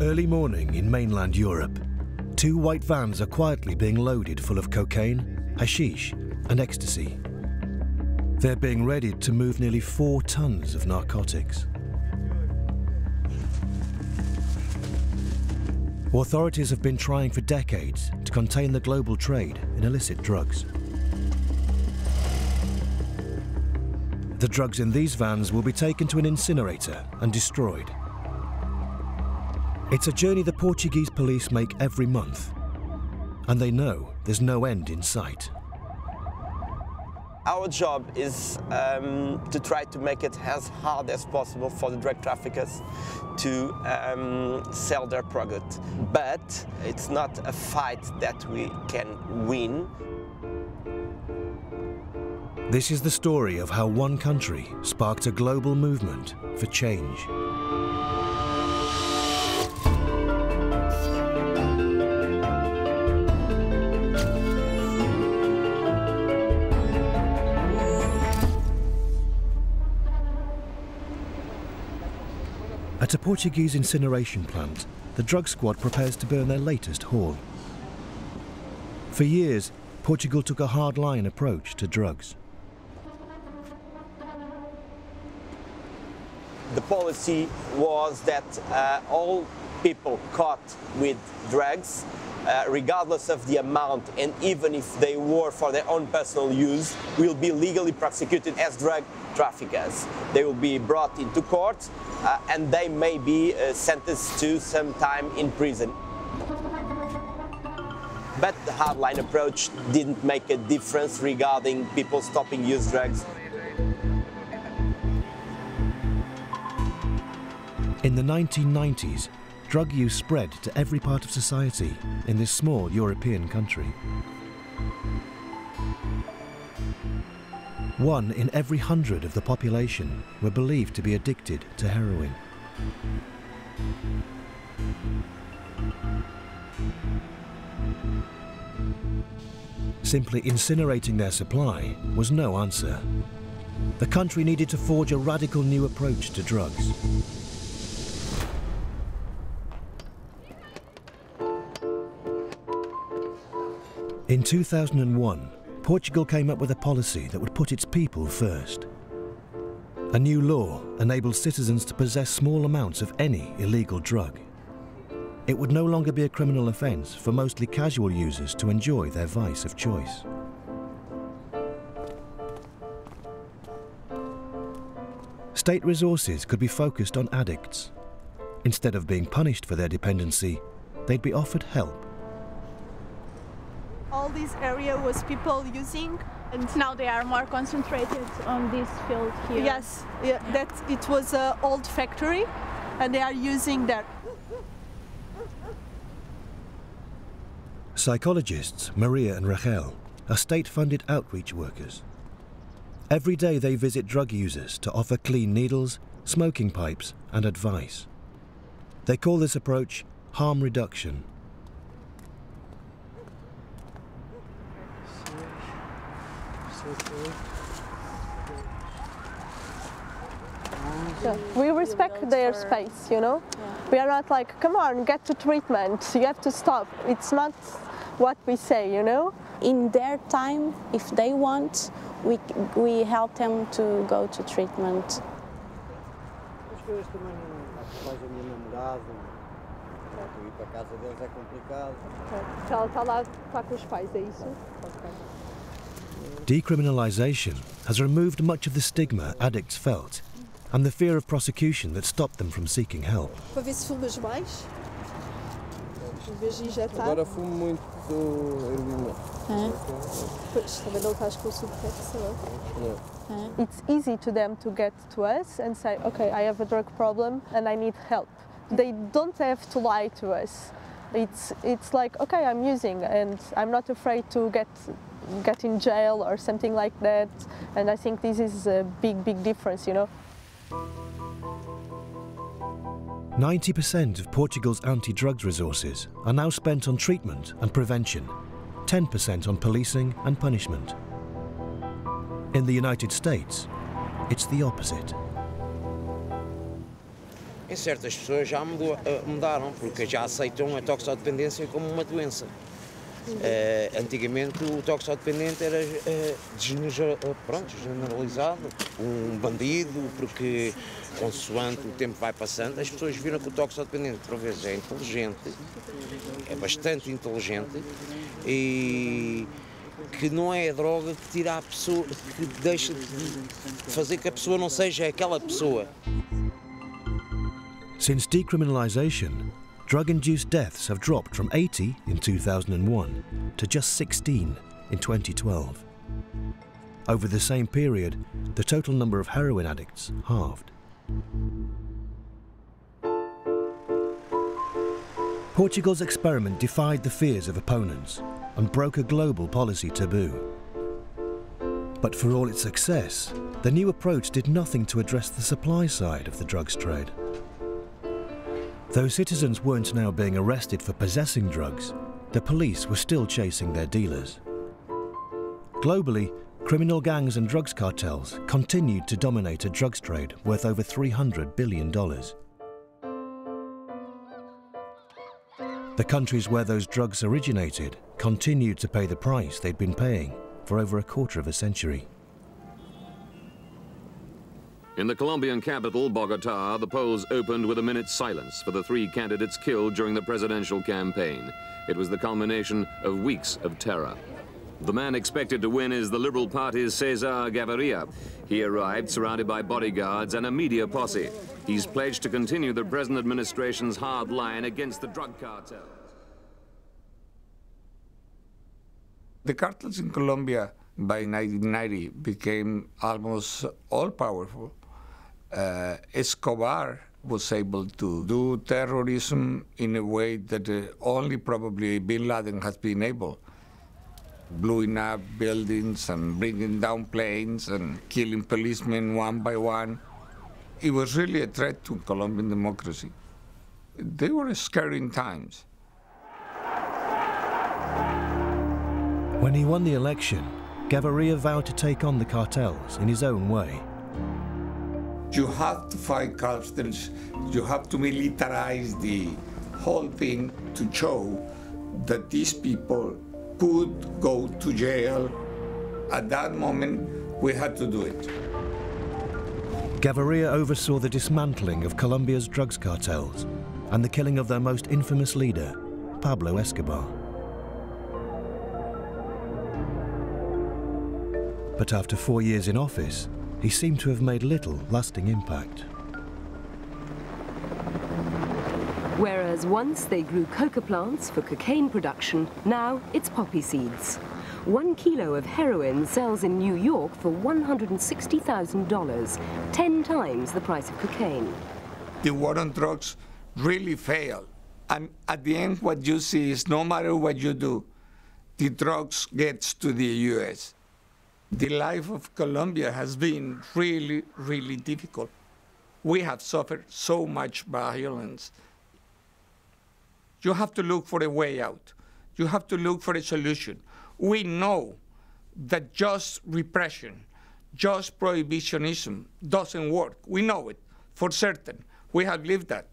Early morning in mainland Europe. Two white vans are quietly being loaded full of cocaine, hashish and ecstasy. They're being readied to move nearly 4 tons of narcotics. Authorities have been trying for decades to contain the global trade in illicit drugs. The drugs in these vans will be taken to an incinerator and destroyed. It's a journey the Portuguese police make every month, and they know there's no end in sight. Our job is to try to make it as hard as possible for the drug traffickers to sell their product. But it's not a fight that we can win. This is the story of how one country sparked a global movement for change. At a Portuguese incineration plant, the drug squad prepares to burn their latest haul. For years, Portugal took a hard-line approach to drugs. The policy was that all people caught with drugs, regardless of the amount and even if they were for their own personal use, will be legally prosecuted as drug traffickers. They will be brought into court and they may be sentenced to some time in prison. But the hardline approach didn't make a difference regarding people stopping use drugs. In the 1990s, drug use spread to every part of society in this small European country. 1 in every 100 of the population were believed to be addicted to heroin. Simply incinerating their supply was no answer. The country needed to forge a radical new approach to drugs. In 2001, Portugal came up with a policy that would put its people first. A new law enabled citizens to possess small amounts of any illegal drug. It would no longer be a criminal offence for mostly casual users to enjoy their vice of choice. State resources could be focused on addicts. Instead of being punished for their dependency, they'd be offered help. All this area was people using, and now they are more concentrated on this field here. Yes, yeah, it was an old factory, and they are using that. Psychologists Maria and Rachel are state-funded outreach workers. Every day they visit drug users to offer clean needles, smoking pipes, and advice. They call this approach harm reduction. Yeah, we respect their space, you know? Yeah. We are not like, come on, get to treatment, you have to stop. It's not what we say, you know? In their time, if they want, we help them to go to treatment. Decriminalisation has removed much of the stigma addicts felt and the fear of prosecution that stopped them from seeking help. Agora fumo muito heroína. It's easy to them to get to us and say, okay, I have a drug problem and I need help. They don't have to lie to us. It's like, okay, I'm using and I'm not afraid to get in jail or something like that. And I think this is a big difference, you know. 90% of Portugal's anti-drugs resources are now spent on treatment and prevention, 10% on policing and punishment. In the United States, it's the opposite. Em certas pessoas já mudaram, porque já aceitam a toxicodependência como uma doença. Antigamente o toxicodependente era generalizado, um bandido, porque consoante o tempo vai passando, as pessoas viram que o toxicodependente por vezes é inteligente, é bastante inteligente e que não é a droga que tira a pessoa, que deixa de fazer que a pessoa não seja aquela pessoa. Since decriminalisation, drug-induced deaths have dropped from 80 in 2001 to just 16 in 2012. Over the same period, the total number of heroin addicts halved. Portugal's experiment defied the fears of opponents and broke a global policy taboo. But for all its success, the new approach did nothing to address the supply side of the drugs trade. Though citizens weren't now being arrested for possessing drugs, the police were still chasing their dealers. Globally, criminal gangs and drugs cartels continued to dominate a drugs trade worth over $300 billion. The countries where those drugs originated continued to pay the price they'd been paying for over a quarter of a century. In the Colombian capital, Bogotá, the polls opened with a minute's silence for the 3 candidates killed during the presidential campaign. It was the culmination of weeks of terror. The man expected to win is the Liberal Party's César Gaviria. He arrived surrounded by bodyguards and a media posse. He's pledged to continue the present administration's hard line against the drug cartels. The cartels in Colombia by 1990 became almost all-powerful. Escobar was able to do terrorism in a way that only probably Bin Laden has been able. Blowing up buildings and bringing down planes and killing policemen one by one. It was really a threat to Colombian democracy. They were scary times. When he won the election, Gaviria vowed to take on the cartels in his own way. You have to fight cartels, you have to militarize the whole thing to show that these people could go to jail. At that moment, we had to do it. Gaviria oversaw the dismantling of Colombia's drugs cartels and the killing of their most infamous leader, Pablo Escobar. But after 4 years in office, he seemed to have made little lasting impact. Whereas once they grew coca plants for cocaine production, now it's poppy seeds. 1 kilo of heroin sells in New York for $160,000, 10 times the price of cocaine. The war on drugs really failed. And at the end, what you see is no matter what you do, the drugs gets to the US. The life of Colombia has been really, really difficult. We have suffered so much violence. You have to look for a way out. You have to look for a solution. We know that just repression, just prohibitionism doesn't work. We know it for certain. We have lived that.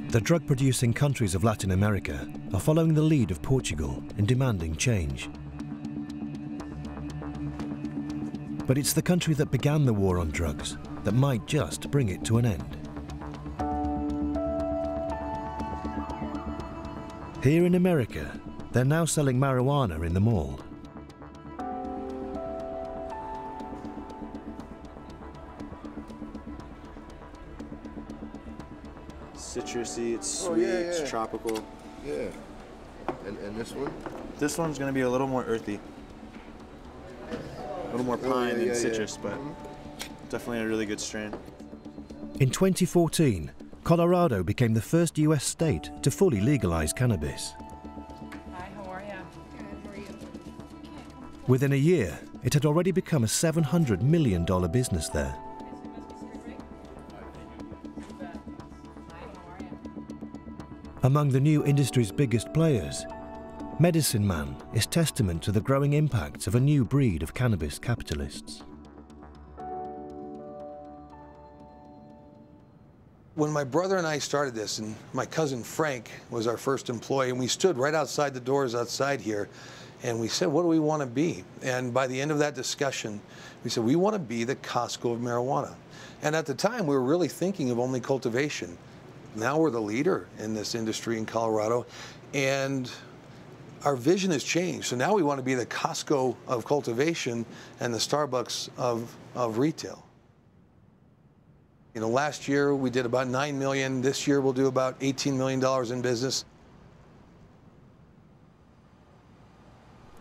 The drug-producing countries of Latin America are following the lead of Portugal in demanding change. But it's the country that began the war on drugs that might just bring it to an end. Here in America, they're now selling marijuana in the mall. Citrusy, it's sweet, it's tropical. Yeah. And this one? This one's gonna be a little more earthy. A little more pine than citrus, but definitely a really good strain. In 2014, Colorado became the first US state to fully legalize cannabis. Hi, how are you? Good, how are you? Within a year, it had already become a $700 million business there. Among the new industry's biggest players, Medicine Man is testament to the growing impacts of a new breed of cannabis capitalists. When my brother and I started this, and my cousin Frank was our first employee, and we stood right outside the doors outside here, and we said, what do we want to be? And by the end of that discussion, we said, we want to be the Costco of marijuana. And at the time, we were really thinking of only cultivation. Now we're the leader in this industry in Colorado, and our vision has changed. So now we want to be the Costco of cultivation and the Starbucks of retail. You know, last year we did about $9 million. This year we'll do about $18 million in business.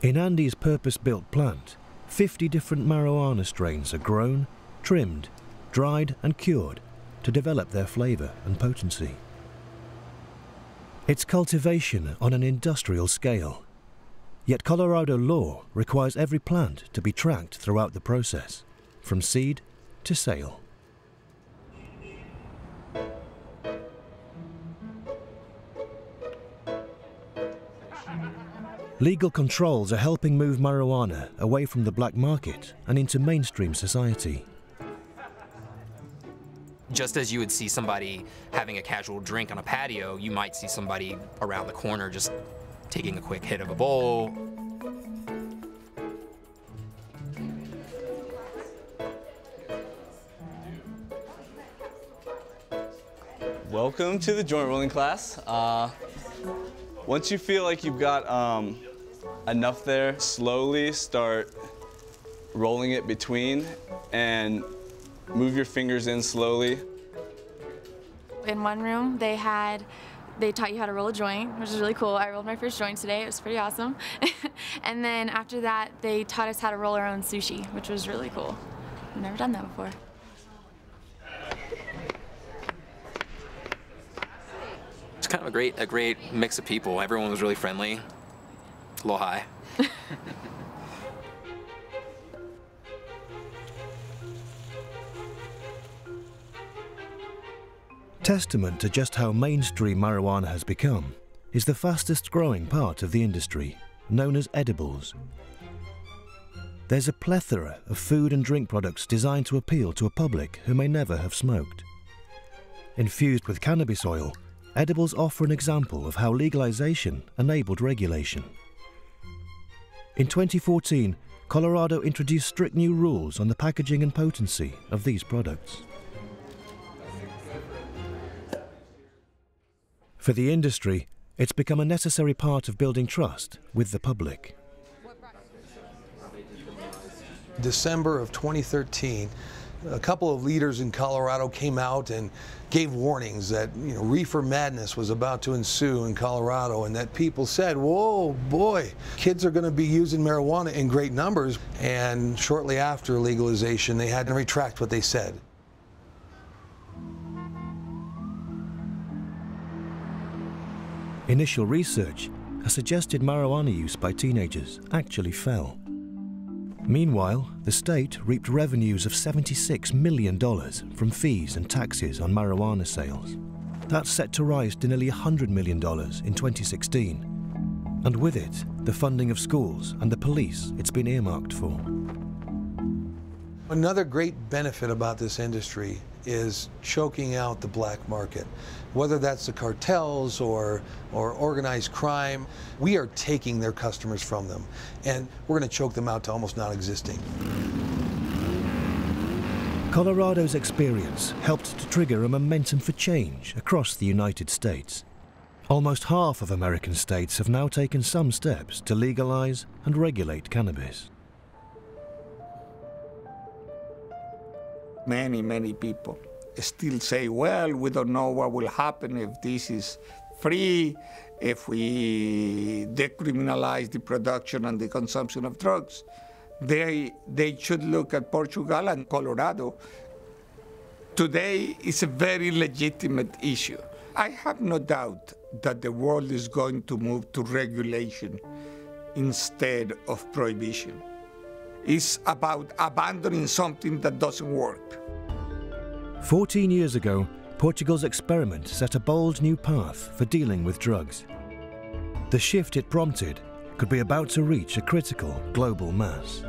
In Andy's purpose-built plant, 50 different marijuana strains are grown, trimmed, dried and cured to develop their flavour and potency. It's cultivation on an industrial scale. Yet Colorado law requires every plant to be tracked throughout the process, from seed to sale. Legal controls are helping move marijuana away from the black market and into mainstream society. Just as you would see somebody having a casual drink on a patio, you might see somebody around the corner just taking a quick hit of a bowl. Welcome to the joint rolling class. Once you feel like you've got enough there, slowly start rolling it between and move your fingers in slowly. In one room, they taught you how to roll a joint, which is really cool. I rolled my first joint today. It was pretty awesome. And then after that, they taught us how to roll our own sushi, which was really cool. I've never done that before. It's kind of a great mix of people. Everyone was really friendly. A little high. Testament to just how mainstream marijuana has become is the fastest growing part of the industry, known as edibles. There's a plethora of food and drink products designed to appeal to a public who may never have smoked. Infused with cannabis oil, edibles offer an example of how legalization enabled regulation. In 2014, Colorado introduced strict new rules on the packaging and potency of these products. For the industry, it's become a necessary part of building trust with the public. December of 2013, a couple of leaders in Colorado came out and gave warnings that reefer madness was about to ensue in Colorado, and that people said, whoa, boy, kids are going to be using marijuana in great numbers. And shortly after legalization, they had to retract what they said. Initial research has suggested marijuana use by teenagers actually fell. Meanwhile, the state reaped revenues of $76 million from fees and taxes on marijuana sales. That's set to rise to nearly $100 million in 2016. And with it, the funding of schools and the police it's been earmarked for. Another great benefit about this industry is choking out the black market. Whether that's the cartels or organized crime, we are taking their customers from them, and we're going to choke them out to almost non-existing. Colorado's experience helped to trigger a momentum for change across the United States. Almost half of American states have now taken some steps to legalize and regulate cannabis. Many people still say, well, we don't know what will happen if this is free, if we decriminalize the production and the consumption of drugs. They should look at Portugal and Colorado. Today is a very legitimate issue. I have no doubt that the world is going to move to regulation instead of prohibition. It's about abandoning something that doesn't work. 14 years ago, Portugal's experiment set a bold new path for dealing with drugs. The shift it prompted could be about to reach a critical global mass.